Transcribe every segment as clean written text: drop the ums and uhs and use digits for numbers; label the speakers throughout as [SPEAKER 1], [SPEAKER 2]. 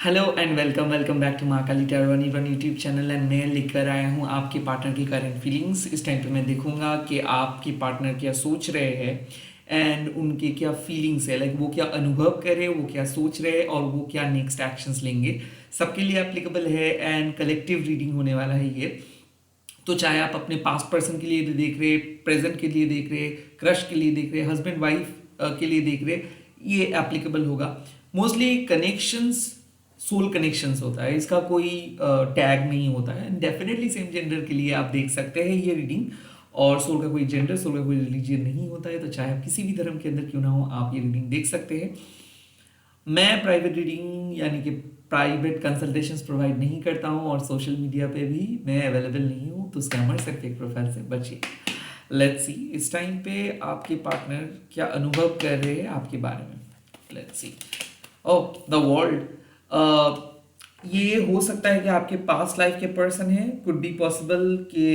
[SPEAKER 1] Hello and welcome welcome back to Mahakali tarot one YouTube channel. And मैं लेकर आया हूँ आपके पार्टनर की करंट फीलिंग्स। इस टाइम पे मैं देखूंगा कि आपके पार्टनर क्या सोच रहे हैं एंड उनके क्या फीलिंग्स है, लाइक वो क्या अनुभव कर रहे हैं, वो क्या सोच रहे हैं और वो क्या नेक्स्ट एक्शंस लेंगे। सबके लिए एप्लीकेबल है एंड कलेक्टिव रीडिंग होने वाला है ये। तो चाहे आप अपने पास्ट पर्सन के लिए देख रहे, प्रेजेंट के लिए देख रहे, क्रश के लिए देख रहे, हस्बैंड वाइफ के लिए देख रहे, ये एप्लीकेबल होगा। मोस्टली कनेक्शंस सोल कनेक्शंस होता है, इसका कोई टैग नहीं होता है। डेफिनेटली सेम जेंडर के लिए आप देख सकते हैं ये रीडिंग। और सोल का कोई जेंडर, सोल का कोई रिलीजियन नहीं होता है, तो चाहे आप किसी भी धर्म के अंदर क्यों ना हो, आप ये रीडिंग देख सकते हैं। मैं प्राइवेट रीडिंग यानी कि प्राइवेट कंसल्टेशंस प्रोवाइड नहीं करता हूँ और सोशल मीडिया पे भी मैं अवेलेबल नहीं हूँ, तो स्कैमर से फेक प्रोफाइल से बचिए। लेट्स सी इस टाइम पे आपके पार्टनर क्या अनुभव कर रहे हैं आपके बारे में। Let's see. Oh, the world. ये हो सकता है कि आपके पास्ट लाइफ के पर्सन है। कुड बी पॉसिबल कि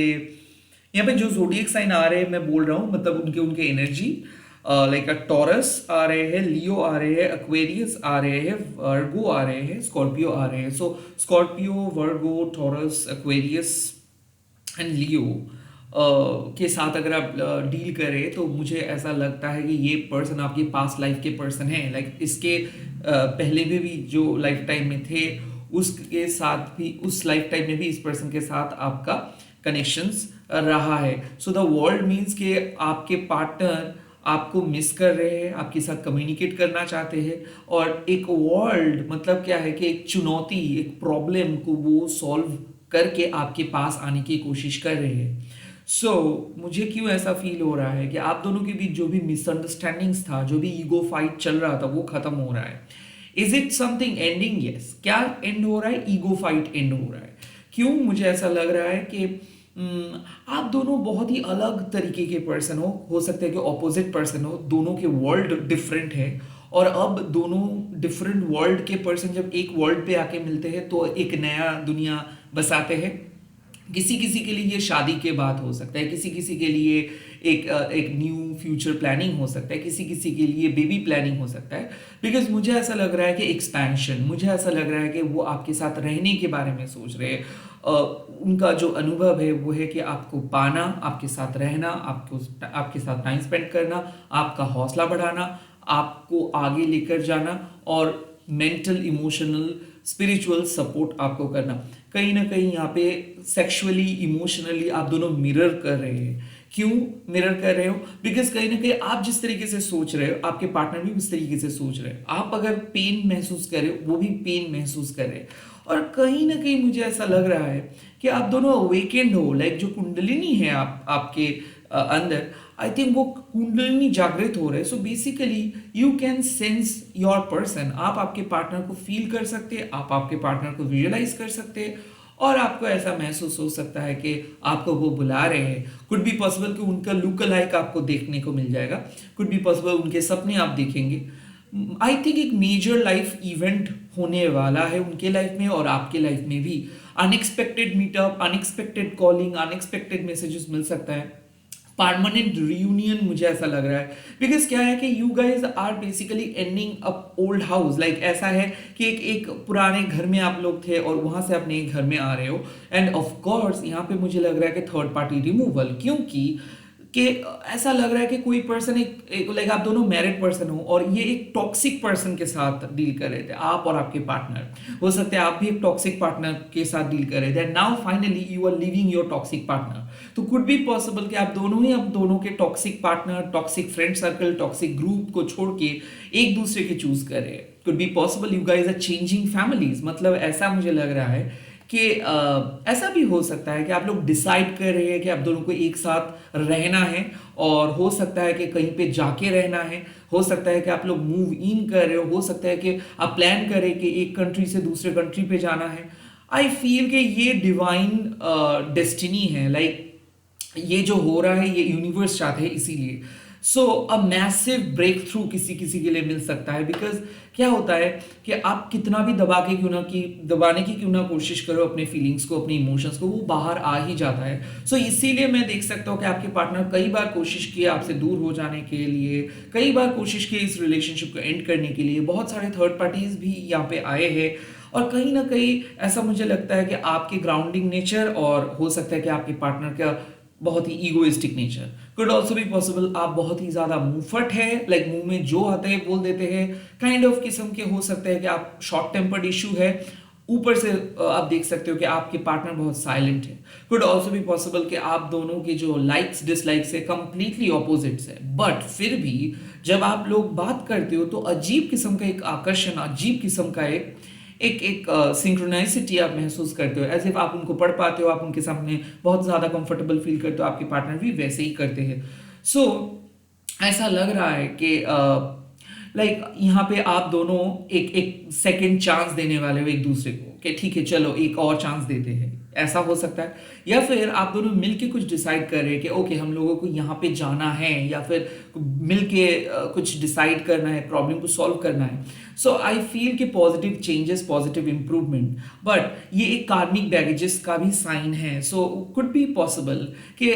[SPEAKER 1] यहाँ पे जो जोडियक साइन आ रहे हैं, मैं बोल रहा हूँ मतलब उनके उनके एनर्जी, लाइक टॉरस आ रहे हैं, लियो आ रहे हैं, एक्वेरियस आ रहे हैं, वर्गो आ रहे हैं, स्कॉर्पियो आ रहे हैं। So Scorpio, Virgo, Taurus, Aquarius and Leo के साथ अगर आप डील करें तो मुझे ऐसा लगता है कि ये पर्सन आपके पास्ट लाइफ के पर्सन है। लाइक इसके पहले भी जो लाइफ टाइम में थे उसके साथ भी, उस लाइफ टाइम में भी इस पर्सन के साथ आपका कनेक्शंस रहा है। सो द वर्ल्ड मीन्स कि आपके पार्टनर आपको मिस कर रहे हैं, आपके साथ कम्युनिकेट करना चाहते हैं। और एक वर्ल्ड मतलब क्या है कि एक चुनौती, एक प्रॉब्लम को वो सॉल्व करके आपके पास आने की कोशिश कर रहे हैं। मुझे क्यों ऐसा फील हो रहा है कि आप दोनों के बीच जो भी मिसअंडरस्टैंडिंग्स था, जो भी ईगो फाइट चल रहा था, वो खत्म हो रहा है। Is it something ending? Yes. क्या एंड हो रहा है? ईगो फाइट एंड हो रहा है। क्यों मुझे ऐसा लग रहा है कि आप दोनों बहुत ही अलग तरीके के पर्सन हो सकता है कि ऑपोजिट पर्सन हो, दोनों के वर्ल्ड डिफरेंट है। और अब दोनों डिफरेंट वर्ल्ड के पर्सन जब एक वर्ल्ड पे आके मिलते हैं तो एक नया दुनिया बसाते हैं। किसी किसी के लिए ये शादी के बाद हो सकता है, किसी किसी के लिए एक न्यू फ्यूचर प्लानिंग हो सकता है, किसी किसी के लिए बेबी प्लानिंग हो सकता है। बिकॉज मुझे ऐसा लग रहा है कि एक्सपेंशन, मुझे ऐसा लग रहा है कि वो आपके साथ रहने के बारे में सोच रहे हैं। उनका जो अनुभव है वो है कि आपको पाना, आपके साथ रहना, आपको आपके साथ टाइम स्पेंड करना, आपका हौसला बढ़ाना, आपको आगे लेकर जाना और मेंटल, इमोशनल, स्पिरिचुअल सपोर्ट आपको करना। कहीं ना कहीं यहाँ पे सेक्सुअली, इमोशनली आप दोनों मिरर कर रहे हैं। क्यों मिरर कर रहे हो? बिकॉज कहीं ना कहीं आप जिस तरीके से सोच रहे हो, आपके पार्टनर भी उस तरीके से सोच रहे हो। आप अगर पेन महसूस कर रहे हो, वो भी पेन महसूस कर रहे हैं। और कहीं ना कहीं मुझे ऐसा लग रहा है कि आप दोनों अवेकेंड हो। लाइक जो कुंडलिनी है आपके अंदर, आई थिंक वो कुंडलिनी जागृत हो रहे हैं। So basically you can sense your person. आप आपके पार्टनर को फील कर सकते हैं, आप आपके पार्टनर को विजुअलाइज कर सकते हैं और आपको ऐसा महसूस हो सकता है कि आपको वो बुला रहे हैं। कुड बी पॉसिबल कि उनका लुक अलाइक आपको देखने को मिल जाएगा। कुड बी पॉसिबल उनके सपने आप देखेंगे। आई थिंक एक मेजर लाइफ इवेंट होने वाला है उनके लाइफ में और आपके लाइफ में भी। Unexpected meetup, unexpected calling, unexpected messages मिल सकता है। परमानेंट रियूनियन मुझे ऐसा लग रहा है। बिकॉज क्या है कि you guys are basically ending up old house. Like ऐसा है कि एक पुराने घर में आप लोग थे और वहां से अपने घर में आ रहे हो। एंड ऑफ कोर्स यहाँ पे मुझे लग रहा है कि थर्ड पार्टी रिमूवल, क्योंकि कि ऐसा लग रहा है कि कोई पर्सन एक लाइक आप दोनों मैरिड पर्सन हो और ये एक टॉक्सिक पर्सन के साथ डील कर रहे थे, आप और आपके पार्टनर। हो सकता है आप भी एक टॉक्सिक पार्टनर के साथ डील कर रहे थे। Now finally you are living your toxic partner. तो कुड बी पॉसिबल कि आप दोनों ही अब दोनों के toxic partner, toxic friend circle, toxic group को छोड़ के एक दूसरे के चूज कर रहे हैं। Could be possible you guys are changing families. मतलब ऐसा मुझे लग रहा है कि ऐसा भी हो सकता है कि आप लोग डिसाइड कर रहे हैं कि आप दोनों को एक साथ रहना है और हो सकता है कि कहीं पे जाके रहना है। हो सकता है कि आप लोग मूव इन कर रहे हो सकता है कि आप प्लान करें कि एक कंट्री से दूसरे कंट्री पे जाना है। आई फील कि ये डिवाइन डेस्टिनी है। लाइक ये जो हो रहा है ये यूनिवर्स चाहते हैं, इसीलिए अ मैसिव ब्रेक थ्रू किसी किसी के लिए मिल सकता है। बिकॉज क्या होता है कि आप कितना भी दबाने की क्यों ना कोशिश करो अपने फीलिंग्स को, अपने इमोशंस को, वो बाहर आ ही जाता है। इसीलिए मैं देख सकता हूँ कि आपके पार्टनर कई बार कोशिश किए आपसे दूर हो जाने के लिए, कई बार कोशिश की इस रिलेशनशिप को एंड करने के लिए। बहुत सारे थर्ड पार्टीज भी यहाँ पे आए हैं और कहीं ना कहीं ऐसा मुझे लगता है कि आपके ग्राउंडिंग नेचर और हो सकता है कि आपके पार्टनर का बहुत ही egoistic nature could also be possible. आप बहुत ही ज्यादा मुंहफट है, लाइक मुंह में जो आते हैं बोल देते हैं, काइंड ऑफ किस्म के हो सकते हैं कि आप शॉर्ट टेम्पर्ड इशू है। ऊपर से आप देख सकते हो कि आपके पार्टनर बहुत साइलेंट है। कुड ऑल्सो बी पॉसिबल कि आप दोनों के जो लाइक्स डिसलाइक्स है कंप्लीटली ऑपोजिट्स है, बट फिर भी जब आप लोग बात करते हो तो अजीब किस्म का एक आकर्षण, अजीब किस्म का एक सिंक्रोनाइसिटी आप महसूस करते हो, एज इफ आप उनको पढ़ पाते हो, आप उनके सामने बहुत ज़्यादा कंफर्टेबल फील करते हो, आपके पार्टनर भी वैसे ही करते हैं। सो ऐसा लग रहा है कि लाइक यहाँ पे आप दोनों एक एक सेकेंड चांस देने वाले हो एक दूसरे को कि ठीक है चलो एक और चांस देते हैं, ऐसा हो सकता है। या फिर आप दोनों मिलके कुछ डिसाइड कर रहे हैं कि ओके हम लोगों को यहाँ पे जाना है, या फिर मिलके कुछ डिसाइड करना है, प्रॉब्लम को सॉल्व करना है। सो आई फील कि positive changes, positive improvement, but ये एक कार्मिक बैगेजेस का भी साइन है। सो कुड बी पॉसिबल कि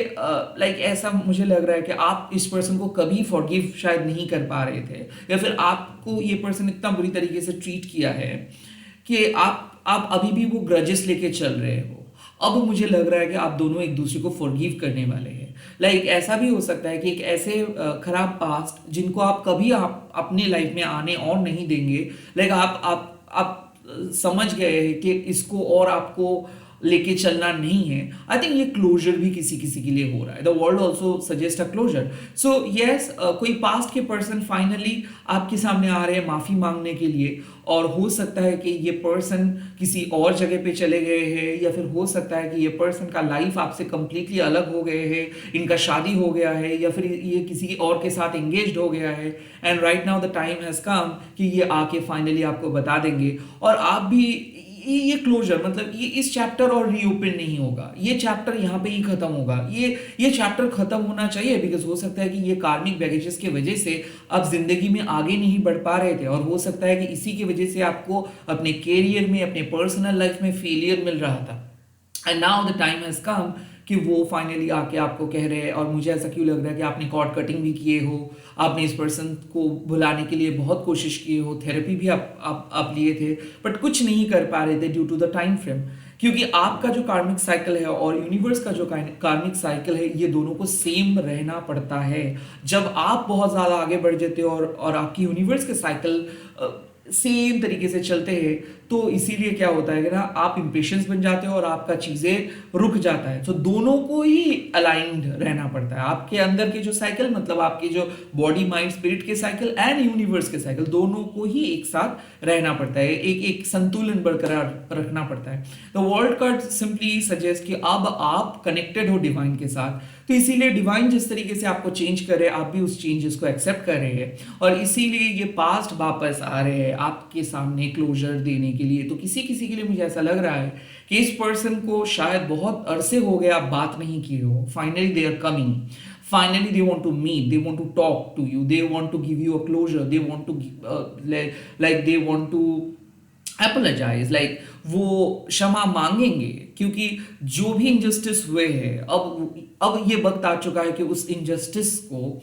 [SPEAKER 1] लाइक ऐसा मुझे लग रहा है कि आप इस पर्सन को कभी फॉरगिव शायद नहीं कर पा रहे थे, या फिर आपको ये पर्सन इतना बुरी तरीके से ट्रीट किया है कि आप अभी भी वो ग्रजेस लेके चल रहे हो। अब मुझे लग रहा है कि आप दोनों एक दूसरे को फॉरगिव करने वाले हैं। लाइक ऐसा भी हो सकता है कि एक ऐसे खराब पास्ट जिनको आप कभी आप अपने लाइफ में आने और नहीं देंगे। लाइक आप समझ गए हैं कि इसको और आपको लेके चलना नहीं है। आई थिंक ये क्लोजर भी किसी किसी के लिए हो रहा है। The world also suggest a closure. So yes, कोई पास्ट के पर्सन फाइनली आपके सामने आ रहे हैं माफी मांगने के लिए, और हो सकता है कि ये पर्सन किसी और जगह पे चले गए हैं, या फिर हो सकता है कि ये पर्सन का लाइफ आपसे कंप्लीटली अलग हो गए हैं, इनका शादी हो गया है, या फिर ये किसी और के साथ एंगेज्ड हो गया है, and right now the time has come कि ये आके फाइनली आपको बता देंगे। और आप भी ये क्लोजर, मतलब ये इस चैप्टर और रीओपन नहीं होगा, ये चैप्टर यहाँ पे ही खत्म होगा। ये चैप्टर खत्म होना चाहिए, बिकॉज हो सकता है कि ये कार्मिक बैगेजेस की वजह से आप जिंदगी में आगे नहीं बढ़ पा रहे थे, और हो सकता है कि इसी की वजह से आपको अपने कैरियर में, अपने पर्सनल लाइफ में फेलियर मिल रहा था। And now the time has come कि वो फाइनली आके आपको कह रहे हैं। और मुझे ऐसा क्यों लग रहा है कि आपने कॉर्ड कटिंग भी किए हो, आपने इस पर्सन को भुलाने के लिए बहुत कोशिश की हो, थेरेपी भी आप लिए थे, बट कुछ नहीं कर पा रहे थे due to the time frame. क्योंकि आपका जो कार्मिक साइकिल है और यूनिवर्स का जो कार्मिक साइकिल है, ये दोनों को सेम रहना पड़ता है। जब आप बहुत ज़्यादा आगे बढ़ जाते हो और आपकी यूनिवर्स के साइकिल सेम तरीके से चलते हैं, तो इसीलिए क्या होता है कि ना आप इम्पेशंस बन जाते हो और आपका चीज़ें रुक जाता है। तो दोनों को ही अलाइंड रहना पड़ता है। आपके अंदर के जो साइकिल, मतलब आपके जो बॉडी माइंड स्पिरिट के साइकिल एंड यूनिवर्स के साइकिल, दोनों को ही एक साथ रहना पड़ता है, एक संतुलन बरकरार रखना पड़ता है। तो वर्ल्ड कार्ड सिंपली सजेस्ट कि अब आप कनेक्टेड हो डिवाइन के साथ, तो इसीलिए डिवाइन जिस तरीके से आपको चेंज कर रहे हैं, आप भी उस चेंजेस को एक्सेप्ट कर रहे हैं, और इसीलिए ये पास्ट वापस आ रहे हैं आपके सामने क्लोजर देने के लिए। तो किसी किसी के लिए मुझे ऐसा लग रहा है कि इस पर्सन को शायद बहुत अरसे हो गए आप बात नहीं किए हो, finally they are coming, finally they want to meet, they want to talk to you, they want to give you a closure, they want to like they want to apologize, like वो क्षमा मांगेंगे, क्योंकि जो भी injustice हुए हैं, अब ये वक्त आ चुका है कि उस इनजस्टिस को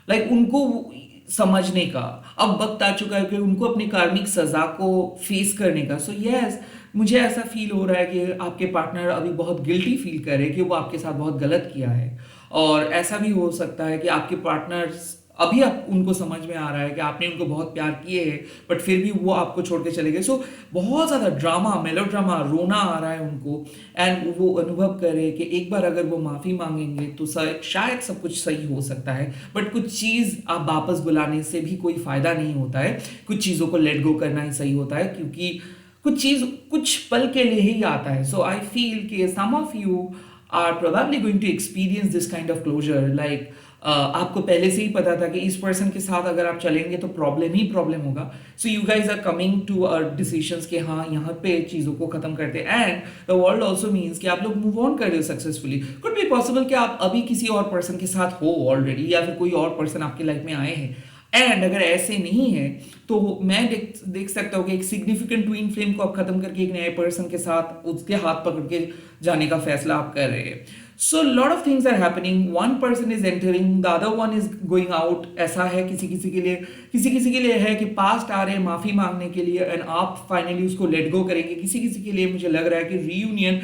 [SPEAKER 1] लाइक उनको समझने का अब वक्त आ चुका है कि उनको अपनी कार्मिक सजा को फेस करने का। सो यस, मुझे ऐसा फील हो रहा है कि आपके पार्टनर अभी बहुत गिल्टी फील कर रहे हैं कि वो आपके साथ बहुत गलत किया है, और ऐसा भी हो सकता है कि आपके पार्टनर्स अभी आप उनको समझ में आ रहा है कि आपने उनको बहुत प्यार किए हैं, बट फिर भी वो आपको छोड़ के चले गए। सो बहुत ज़्यादा ड्रामा, मेलोड्रामा, रोना आ रहा है उनको, एंड वो अनुभव कर रहे हैं कि एक बार अगर वो माफ़ी मांगेंगे तो शायद सब कुछ सही हो सकता है। बट कुछ चीज़ आप वापस बुलाने से भी कोई फ़ायदा नहीं होता है, कुछ चीज़ों को लेट गो करना ही सही होता है, क्योंकि कुछ चीज़ कुछ पल के लिए ही आता है। सो आई फील कि some of you are probably going to experience this kind of closure. Like आपको पहले से ही पता था कि इस पर्सन के साथ अगर आप चलेंगे तो प्रॉब्लम ही प्रॉब्लम होगा। So you guys are coming to decisions कि हाँ यहाँ पे चीज़ों को खत्म करते हैं, and the world also means कि आप लोग मूव ऑन कर रहे हो सक्सेसफुली। कुड बी पॉसिबल कि आप अभी किसी और पर्सन के साथ हो ऑलरेडी, या फिर कोई और पर्सन आपकी लाइफ में आए हैं। एंड अगर ऐसे नहीं है तो मैं देख सकता हूँ कि एक सिग्निफिकेंट ट्विन फ्लेम को आप खत्म करके एक नए पर्सन के साथ उसके हाथ पकड़ के जाने का फैसला आप कर रहे हैं। So lot of things are happening, one person is entering, the other one is going out. ऐसा है किसी किसी के लिए, किसी किसी के लिए है कि पास्ट आ रहे हैं माफी मांगने के लिए एंड आप फाइनली उसको लेट गो करेंगे। किसी किसी के लिए मुझे लग रहा है कि रीयूनियन,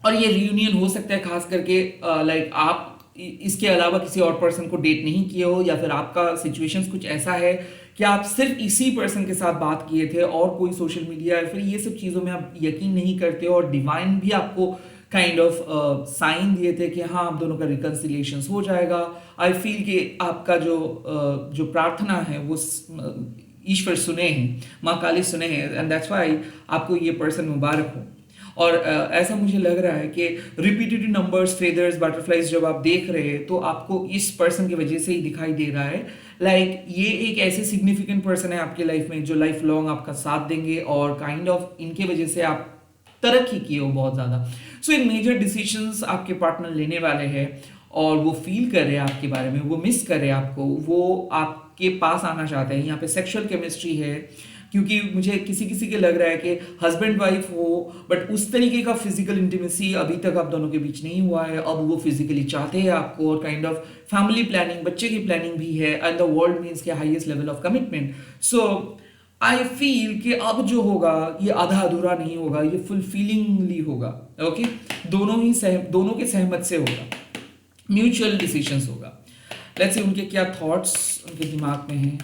[SPEAKER 1] और ये रीयूनियन हो सकता है खास करके लाइक आप इसके अलावा किसी और पर्सन को डेट नहीं किए हो, या फिर आपका सिचुएशंस कुछ ऐसा है कि आप सिर्फ इसी पर्सन के साथ बात किए थे और कोई सोशल मीडिया या फिर ये सब चीज़ों में आप यकीन नहीं करते हो, और डिवाइन भी आपको काइंड ऑफ साइन दिए थे कि हाँ आप दोनों का रिकन्सिलिएशन हो जाएगा। आई फील कि आपका जो प्रार्थना है वो ईश्वर सुने हैं, माँ काली सुने हैं, एंड दैट्स वाई आपको ये पर्सन मुबारक हो। और ऐसा मुझे लग रहा है कि रिपीटेड नंबर्स, फेदर्स, बटरफ्लाइज जब आप देख रहे हैं तो आपको इस पर्सन की वजह से ही दिखाई दे रहा है। लाइक ये एक ऐसे सिग्निफिकेंट पर्सन है आपके लाइफ में जो लाइफ लॉन्ग आपका साथ देंगे, और काइंड ऑफ इनके वजह से आप तरक्की किए हो बहुत ज़्यादा। सो इन मेजर डिसीजंस आपके पार्टनर लेने वाले हैं, और वो फील कर रहे हैं आपके बारे में, वो मिस कर रहे हैं आपको, वो आपके पास आना चाहते हैं। यहाँ पे सेक्सुअल केमिस्ट्री है, क्योंकि मुझे किसी किसी के लग रहा है कि हस्बैंड वाइफ हो, बट उस तरीके का फिजिकल इंटीमेसी अभी तक आप दोनों के बीच नहीं हुआ है। अब वो फिजिकली चाहते हैं आपको, और काइंड ऑफ फैमिली प्लानिंग, बच्चे की प्लानिंग भी है, एंड द वर्ल्ड मीन्स के highest level of commitment. So I feel कि अब जो होगा ये आधा अधूरा नहीं होगा, ये फुलफिलिंगली होगा। ओके, दोनों के सहमत से होगा, म्यूचुअल डिसीजंस होगा। लेट्स सी उनके क्या थॉट्स उनके दिमाग में हैं,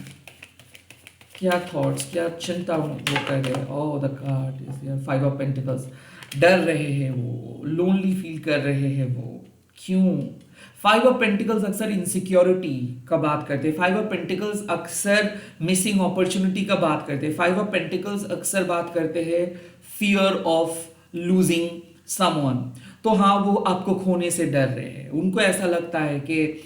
[SPEAKER 1] क्या थॉट्स, क्या चिंता वो कर रहे हैं। ओह the card is here, 5 of pentacles. डर रहे हैं वो, लोनली फील कर रहे हैं वो, क्यों? 5 ऑफ पेंटिकल्स अक्सर इनसिक्योरिटी का बात करते हैं। 5 ऑफ पेंटिकल्स अक्सर मिसिंग अपॉर्चुनिटी का बात करते हैं। 5 ऑफ पेंटिकल्स अक्सर बात करते हैं फियर ऑफ लूजिंग समवन। तो हाँ, वो आपको खोने से डर रहे हैं। उनको ऐसा लगता है कि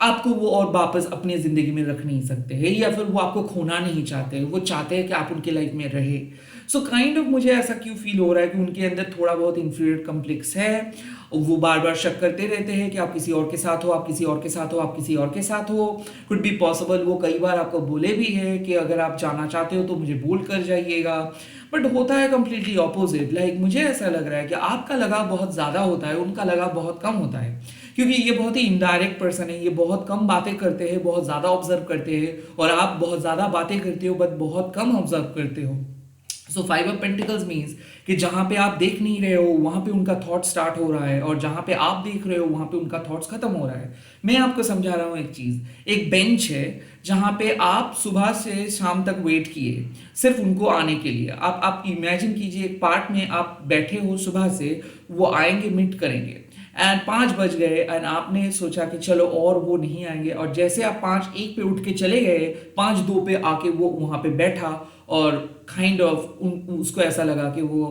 [SPEAKER 1] आपको वो और वापस अपनी जिंदगी में रख नहीं सकते हैं, या फिर वो आपको खोना नहीं चाहते, वो चाहते हैं कि आप उनके लाइफ में रहे। सो काइंड ऑफ मुझे ऐसा क्यों फील हो रहा है कि उनके अंदर थोड़ा बहुत इंफीरियर कम्प्लेक्स है। वो बार बार शक करते रहते हैं कि आप किसी और के साथ हो, आप किसी और के साथ हो, आप किसी और के साथ हो। कुड बी पॉसिबल वो कई बार आपको बोले भी है कि अगर आप जाना चाहते हो तो मुझे बोल कर जाइएगा, बट होता है कंप्लीटली ऑपोजिट। लाइक मुझे ऐसा लग रहा है कि आपका लगाव बहुत ज़्यादा होता है, उनका लगाव बहुत कम होता है, क्योंकि ये बहुत ही इनडायरेक्ट पर्सन है। ये बहुत कम बातें करते हैं, बहुत ज़्यादा ऑब्जर्व करते हैं, और आप बहुत ज़्यादा बातें करते हो बट बहुत कम ऑब्जर्व करते हो। सो 5 ऑफ पेंटिकल्स मीन्स कि जहाँ पे आप देख नहीं रहे हो वहाँ पे उनका थॉट स्टार्ट हो रहा है, और जहाँ पे आप देख रहे हो वहाँ पे उनका थॉट्स खत्म हो रहा है। मैं आपको समझा रहा हूँ एक चीज़। एक बेंच है जहाँ पे आप सुबह से शाम तक वेट किए सिर्फ उनको आने के लिए। आप इमेजिन कीजिए, एक पार्क में आप बैठे हो सुबह से, वो आएंगे, मीट करेंगे, एंड 5 बज गए, एंड आपने सोचा कि चलो और वो नहीं आएंगे, और जैसे आप 5:01 पे उठ के चले गए, 5:02 पे आके वो वहाँ पे बैठा, और काइंड ऑफ उसको ऐसा लगा कि वो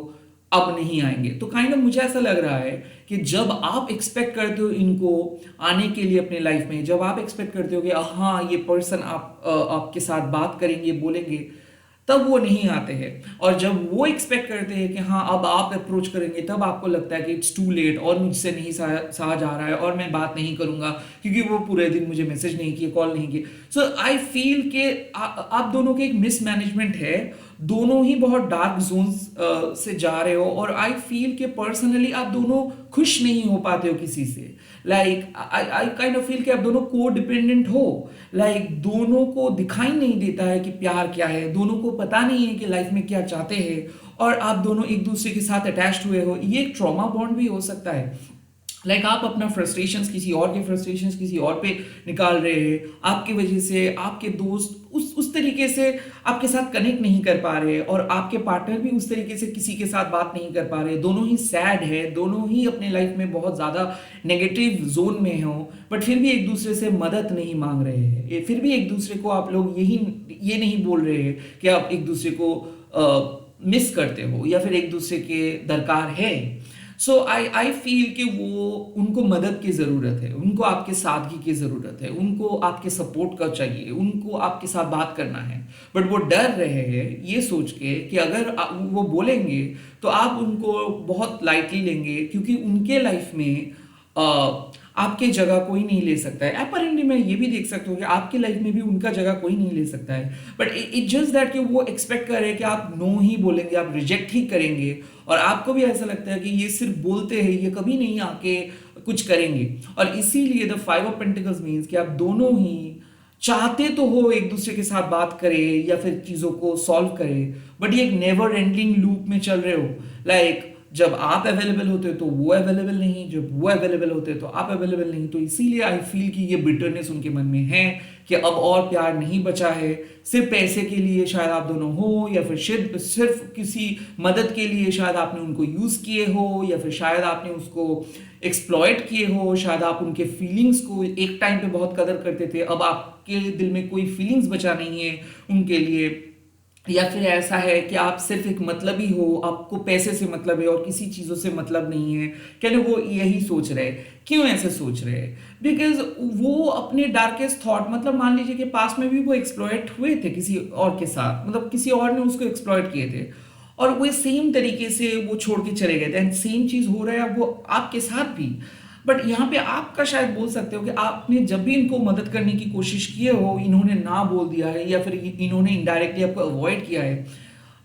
[SPEAKER 1] अब नहीं आएंगे। तो काइंड ऑफ मुझे ऐसा लग रहा है कि जब आप एक्सपेक्ट करते हो इनको आने के लिए अपने लाइफ में, जब आप एक्सपेक्ट करते हो कि हाँ ये पर्सन आपके साथ बात करेंगे, बोलेंगे, तब वो नहीं आते हैं। और जब वो एक्सपेक्ट करते हैं कि हाँ अब आप अप्रोच करेंगे, तब आपको लगता है कि इट्स टू लेट, और मुझसे नहीं सहा जा रहा है, और मैं बात नहीं करूंगा क्योंकि वो पूरे दिन मुझे मैसेज नहीं किए, कॉल नहीं किए। सो आई फील कि आप दोनों के एक मिसमैनेजमेंट है, दोनों ही बहुत डार्क जोन्स से जा रहे हो, और आई फील कि पर्सनली आप दोनों खुश नहीं हो पाते हो किसी से। Like I kind of feel कि आप दोनों को डिपेंडेंट हो। लाइक दोनों को दिखाई नहीं देता है कि प्यार क्या है, दोनों को पता नहीं है कि लाइफ में क्या चाहते हैं, और आप दोनों एक दूसरे के साथ अटैच्ड हुए हो। ये एक ट्रॉमा बॉन्ड भी हो सकता है। लाइक आप अपना फ्रस्ट्रेशंस किसी और के फ्रस्ट्रेशंस किसी और पे निकाल रहे हैं, आपकी वजह से आपके दोस्त उस तरीके से आपके साथ कनेक्ट नहीं कर पा रहे, और आपके पार्टनर भी उस तरीके से किसी के साथ बात नहीं कर पा रहे। दोनों ही सैड है, दोनों ही अपने लाइफ में बहुत ज़्यादा नेगेटिव जोन में हो, बट फिर भी एक दूसरे से मदद नहीं मांग रहे हैं। फिर भी एक दूसरे को आप लोग ये नहीं बोल रहे हैं कि आप एक दूसरे को मिस करते हो या फिर एक दूसरे के दरकार है। सो आई फील कि वो उनको मदद की ज़रूरत है, उनको आपके सादगी की ज़रूरत है, उनको आपके सपोर्ट का चाहिए, उनको आपके साथ बात करना है, बट वो डर रहे हैं ये सोच के कि अगर वो बोलेंगे तो आप उनको बहुत लाइटली लेंगे, क्योंकि उनके लाइफ में आपके जगह कोई नहीं ले सकता है। अपैरेंटली मैं ये भी देख सकता हूँ कि आपकी लाइफ में भी उनका जगह कोई नहीं ले सकता है, बट इट जस्ट दैट कि वो एक्सपेक्ट कर रहे हैं कि आप नो ही बोलेंगे, आप रिजेक्ट ही करेंगे, और आपको भी ऐसा लगता है कि ये सिर्फ बोलते हैं, ये कभी नहीं आके कुछ करेंगे। और इसीलिए द 5 ऑफ पेंटिकल्स मीन्स कि आप दोनों ही चाहते तो हो एक दूसरे के साथ बात करे या फिर चीजों को सॉल्व करे, बट ये एक नेवर एंडिंग लूप में चल रहे हो। लाइक जब आप अवेलेबल होते हो तो वो अवेलेबल नहीं, जब वो अवेलेबल होते हैं तो आप अवेलेबल नहीं। तो इसीलिए आई फील कि ये बिटरनेस उनके मन में है कि अब और प्यार नहीं बचा है, सिर्फ पैसे के लिए शायद आप दोनों हो, या फिर सिर्फ किसी मदद के लिए शायद आपने उनको यूज किए हो, या फिर शायद आपने उसको एक्सप्लॉइट किए हो, शायद आप उनके फीलिंग्स को एक टाइम पे बहुत कदर करते थे, अब आपके दिल में कोई फीलिंग्स बचा नहीं है उनके लिए, या फिर ऐसा है कि आप सिर्फ एक मतलबी हो, आपको पैसे से मतलब है और किसी चीज़ों से मतलब नहीं है। क्या वो यही सोच रहे हैं? क्यों ऐसे सोच रहे हैं? बिकॉज वो अपने डार्केस्ट थॉट, मतलब मान लीजिए कि पास में भी वो एक्सप्लॉइट हुए थे किसी और के साथ, मतलब किसी और ने उसको एक्सप्लॉइट किए थे, और वो सेम तरीके से वो छोड़ के चले गए थे, एंड सेम चीज़ हो रहा है अब वो आपके साथ भी। बट यहाँ पे आपका शायद बोल सकते हो कि आपने जब भी इनको मदद करने की कोशिश की हो, इन्होंने ना बोल दिया है, या फिर इन्होंने इनडायरेक्टली आपको अवॉइड किया है।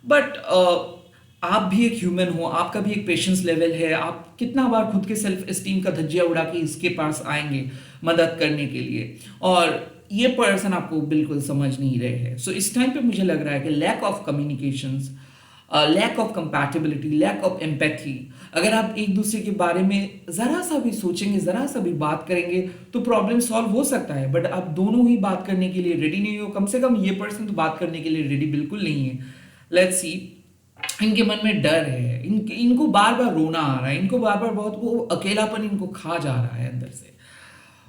[SPEAKER 1] बट आप भी एक ह्यूमन हो, आपका भी एक पेशेंस लेवल है, आप कितना बार खुद के सेल्फ एस्टीम का धज्जिया उड़ा के इसके पास आएंगे मदद करने के लिए, और ये पर्सन आपको बिल्कुल समझ नहीं रहे हैं। सो इस टाइम पे मुझे लग रहा है कि lack of communications, lack of compatibility, lack of empathy, अगर आप एक दूसरे के बारे में जरा सा भी सोचेंगे, जरा सा भी बात करेंगे तो प्रॉब्लम सॉल्व हो सकता है। बट आप दोनों ही बात करने के लिए रेडी नहीं हो, कम से कम ये पर्सन तो बात करने के लिए रेडी बिल्कुल नहीं है। लेट्स सी, इनके मन में डर है, इनको बार बार रोना आ रहा है, इनको बार बार बहुत वो अकेलापन इनको खा जा रहा है अंदर से।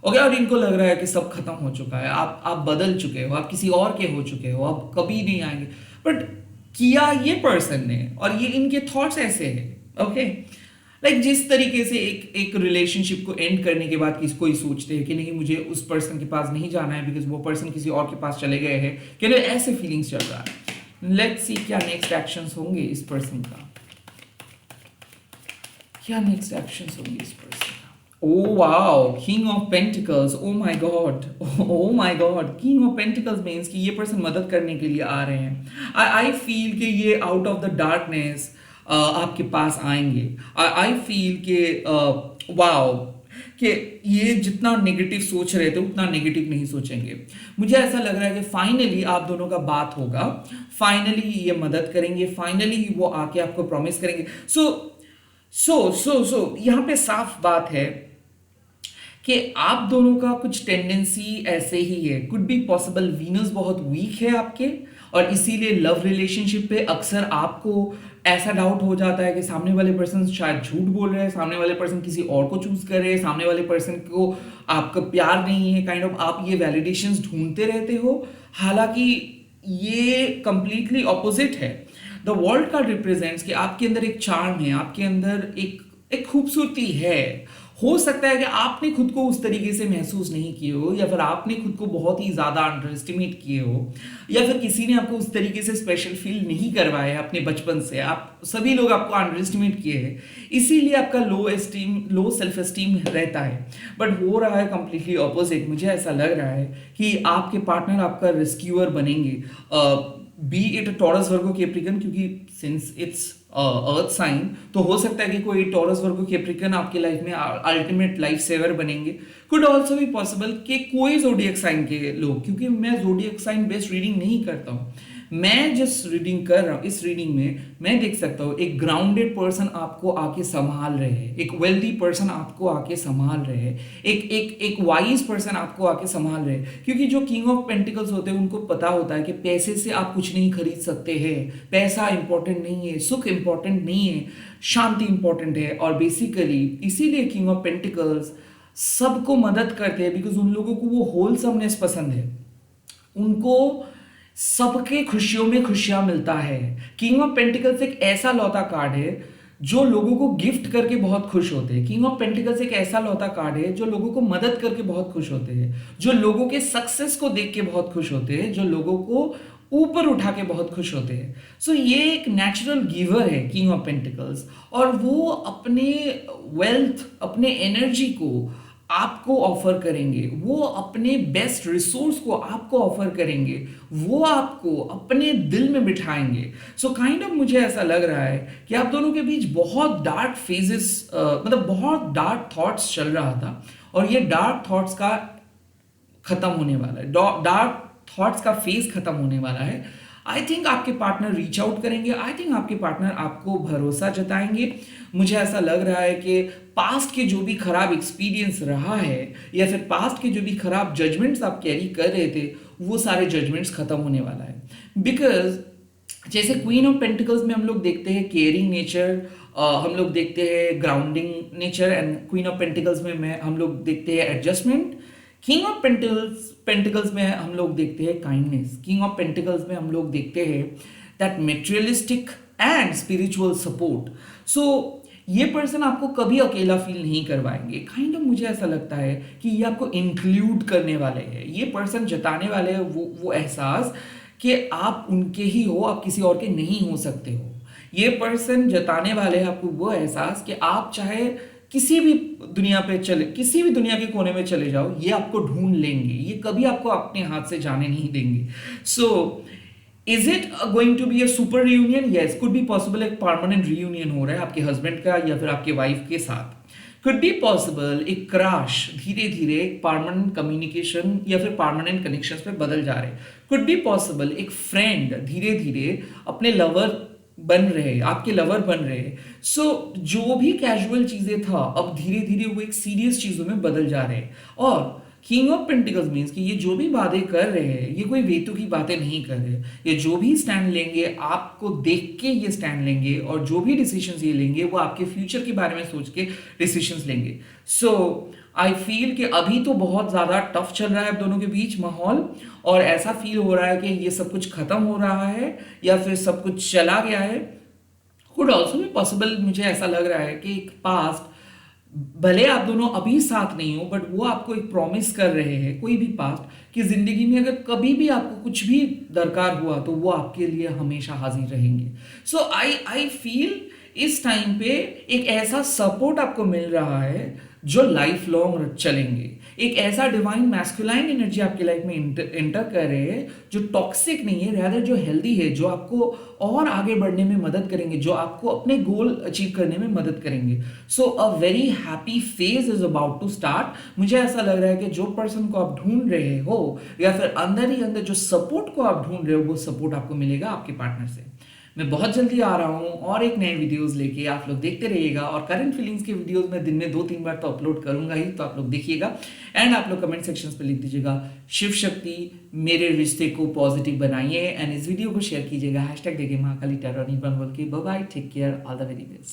[SPEAKER 1] ओके, और इनको लग रहा है कि सब खत्म हो चुका है, आप बदल चुके हो, आप किसी और के हो चुके हो, आप कभी नहीं आएंगे। बट किया ये पर्सन ने, और ये इनके थॉट्स ऐसे हैं। ओके, लाइक जिस तरीके से एक रिलेशनशिप को एंड करने के बाद किसी कोई सोचते हैं कि नहीं मुझे उस पर्सन के पास नहीं जाना है बिकॉज वो पर्सन किसी और के पास चले गए हैं, कि ऐसे फीलिंग्स चल रहा है। लेट्स सी क्या नेक्स्ट एक्शंस होंगे इस पर्सन का, क्या नेक्स्ट एक्शंस होंगे इस पर्सन का। Oh wow, King of Pentacles, oh my God, oh my God, King of Pentacles means कि ये पर्सन मदद करने के लिए आ रहे हैं। I feel कि ये out of the darkness आपके पास आएंगे। I feel कि wow, कि ये जितना नेगेटिव सोच रहे थे उतना नेगेटिव नहीं सोचेंगे। मुझे ऐसा लग रहा है कि फाइनली आप दोनों का बात होगा, फाइनली ये मदद करेंगे, फाइनली वो आके आपको प्रॉमिस करेंगे। सो यहाँ पे साफ बात है कि आप दोनों का कुछ टेंडेंसी ऐसे ही है। कुड बी पॉसिबल वीनस बहुत वीक है आपके, और इसीलिए लव रिलेशनशिप पे अक्सर आपको ऐसा डाउट हो जाता है कि सामने वाले पर्सन शायद झूठ बोल रहे हैं, सामने वाले पर्सन किसी और को चूज कर रहे हैं, सामने वाले पर्सन को आपका प्यार नहीं है, काइंड ऑफ आप ये वैलिडेशंस ढूंढते रहते हो। हालांकि ये कंप्लीटली ऑपोजिट है। द वर्ल्ड कार्ड रिप्रेजेंट्स कि आपके अंदर एक चार्म है, आपके अंदर एक खूबसूरती है। हो सकता है कि आपने खुद को उस तरीके से महसूस नहीं किए हो, या फिर आपने खुद को बहुत ही ज्यादा अंडर एस्टिमेट किए हो, या फिर किसी ने आपको उस तरीके से स्पेशल फील नहीं करवाया अपने बचपन से। आप सभी लोग आपको अंडर एस्टिमेट किए हैं, इसीलिए आपका लो सेल्फ एस्टीम रहता है। बट हो रहा है कंप्लीटली ऑपोजिट। मुझे ऐसा लग रहा है कि आपके पार्टनर आपका रेस्क्यूअर बनेंगे, B it Taurus Virgo Capricorn, क्योंकि सिंस इट्स अर्थ साइन, तो हो सकता है कि कोई टॉरस वर्गो कैप्रिकन आपके लाइफ में अल्टीमेट लाइफ सेवर बनेंगे। कुड ऑल्सो भी पॉसिबल कि कोई जोडियक साइन के लोग, क्योंकि मैं जोडियक साइन बेस्ड रीडिंग नहीं करता हूँ, मैं जिस रीडिंग कर रहा हूँ इस रीडिंग में मैं देख सकता हूँ एक ग्राउंडेड पर्सन आपको आके संभाल रहे हैं, एक वेल्दी पर्सन आपको आके संभाल रहे हैं, एक वाइज पर्सन आपको आके संभाल रहे हैं। क्योंकि जो किंग ऑफ पेंटिकल्स होते हैं उनको पता होता है कि पैसे से आप कुछ नहीं खरीद सकते हैं, पैसा इंपॉर्टेंट नहीं है, सुख इंपॉर्टेंट नहीं है, शांति इंपॉर्टेंट है। और बेसिकली इसीलिए किंग ऑफ पेंटिकल्स सबको मदद करते हैं, बिकॉज उन लोगों को वो होलसमनेस पसंद है, उनको सबके खुशियों में खुशियां मिलता है। किंग ऑफ पेंटिकल्स एक ऐसा लौता कार्ड है जो लोगों को गिफ्ट करके बहुत खुश होते हैं। किंग ऑफ पेंटिकल्स एक ऐसा लौता कार्ड है जो लोगों को मदद करके बहुत खुश होते हैं, जो लोगों के सक्सेस को देख के बहुत खुश होते हैं, जो लोगों को ऊपर उठा के बहुत खुश होते हैं। सो ये एक नेचुरल गिवर है किंग ऑफ पेंटिकल्स, और वो अपने वेल्थ, अपने एनर्जी को आपको ऑफर करेंगे, वो अपने बेस्ट रिसोर्स को आपको ऑफर करेंगे, वो आपको अपने दिल में बिठाएंगे। सो काइंड ऑफ मुझे ऐसा लग रहा है कि आप दोनों के बीच बहुत डार्क फेजेस, मतलब बहुत डार्क थॉट्स चल रहा था, और ये डार्क थॉट्स का खत्म होने वाला है, डार्क थॉट्स का फेज खत्म होने वाला है। आई थिंक आपके पार्टनर रीच आउट करेंगे, आई थिंक आपके पार्टनर आपको भरोसा जताएंगे। मुझे ऐसा लग रहा है कि पास्ट के जो भी खराब एक्सपीरियंस रहा है, या फिर पास्ट के जो भी खराब जजमेंट्स आप कैरी कर रहे थे, वो सारे जजमेंट्स खत्म होने वाला है। बिकॉज जैसे क्वीन ऑफ पेंटिकल्स में हम लोग देखते हैं केयरिंग नेचर, हम लोग देखते हैं grounding nature, and queen of pentacles में हम लोग देखते हैं एडजस्टमेंट। किंग ऑफ पेंटिकल्स में हम लोग देखते हैं काइंडनेस। किंग ऑफ पेंटिकल्स में हम लोग देखते हैं that materialistic and spiritual support. So ये पर्सन आपको कभी अकेला फील नहीं करवाएंगे। काइंड ऑफ मुझे ऐसा लगता है कि ये आपको इंक्लूड करने वाले हैं। ये पर्सन जताने वाले हैं वो एहसास कि आप उनके ही हो, आप किसी और के नहीं हो सकते हो। ये पर्सन जताने वाले हैं आपको वो एहसास कि आप चाहे किसी भी दुनिया पे चले, किसी भी दुनिया के कोने में चले जाओ, ये आपको ढूंढ लेंगे, ये कभी आपको अपने हाथ से जाने नहीं देंगे। So is it going to be a super reunion? Yes, could be possible एक परमानेंट रियूनियन हो रहा है आपके हस्बैंड का या फिर आपके वाइफ के साथ। कुड बी पॉसिबल एक क्रश धीरे धीरे परमानेंट कम्युनिकेशन या फिर परमानेंट कनेक्शंस पे बदल जा रहे हैं। कुड बी पॉसिबल एक फ्रेंड धीरे धीरे अपने लवर बन रहे, आपके लवर बन रहे। सो जो भी कैजुअल चीजें था, अब धीरे धीरे वो एक सीरियस चीजों में बदल जा रहे हैं। और किंग ऑफ पेंटिकल्स मीन्स कि ये जो भी बातें कर रहे हैं, ये कोई बेतु की बातें नहीं कर रहे। ये जो भी स्टैंड लेंगे, आपको देख के ये स्टैंड लेंगे, और जो भी डिसीजंस ये लेंगे वो आपके फ्यूचर के बारे में सोच के डिसीजंस लेंगे। सो आई फील कि अभी तो बहुत ज़्यादा टफ चल रहा है अब दोनों के बीच माहौल, और ऐसा फील हो रहा है कि ये सब कुछ खत्म हो रहा है या फिर सब कुछ चला गया है। कुड ऑल्सो भी पॉसिबल, मुझे ऐसा लग रहा है कि एक पास्ट, भले आप दोनों अभी साथ नहीं हो, बट वो आपको एक प्रॉमिस कर रहे हैं, कोई भी पास्ट, कि जिंदगी में अगर कभी भी आपको कुछ भी दरकार हुआ तो वो आपके लिए हमेशा हाजिर रहेंगे। सो आई फील इस टाइम पे एक ऐसा सपोर्ट आपको मिल रहा है जो लाइफ लॉन्ग चलेंगे। एक ऐसा डिवाइन मैस्कुलाइन एनर्जी आपकी लाइफ में एंटर कर रहे हैं जो टॉक्सिक नहीं है, रादर जो हेल्दी है, जो आपको और आगे बढ़ने में मदद करेंगे, जो आपको अपने गोल अचीव करने में मदद करेंगे। So a very happy phase is about to start. मुझे ऐसा लग रहा है कि जो पर्सन को आप ढूंढ रहे हो, या फिर अंदर ही अंदर जो सपोर्ट को आप ढूंढ रहे हो, वो सपोर्ट आपको मिलेगा आपके पार्टनर से। मैं बहुत जल्दी आ रहा हूँ और एक नए वीडियोस लेके, आप लोग देखते रहिएगा। और करंट फीलिंग्स के वीडियोस मैं दिन में 2-3 बार तो अपलोड करूंगा ही, तो आप लोग देखिएगा। एंड आप लोग कमेंट सेक्शंस पे लिख दीजिएगा शिव शक्ति मेरे रिश्ते को पॉजिटिव बनाइए, एंड इस वीडियो को शेयर कीजिएगा, हैशटैग देके महाकाली टैरो बोल के। Bye bye, take care, all the very best.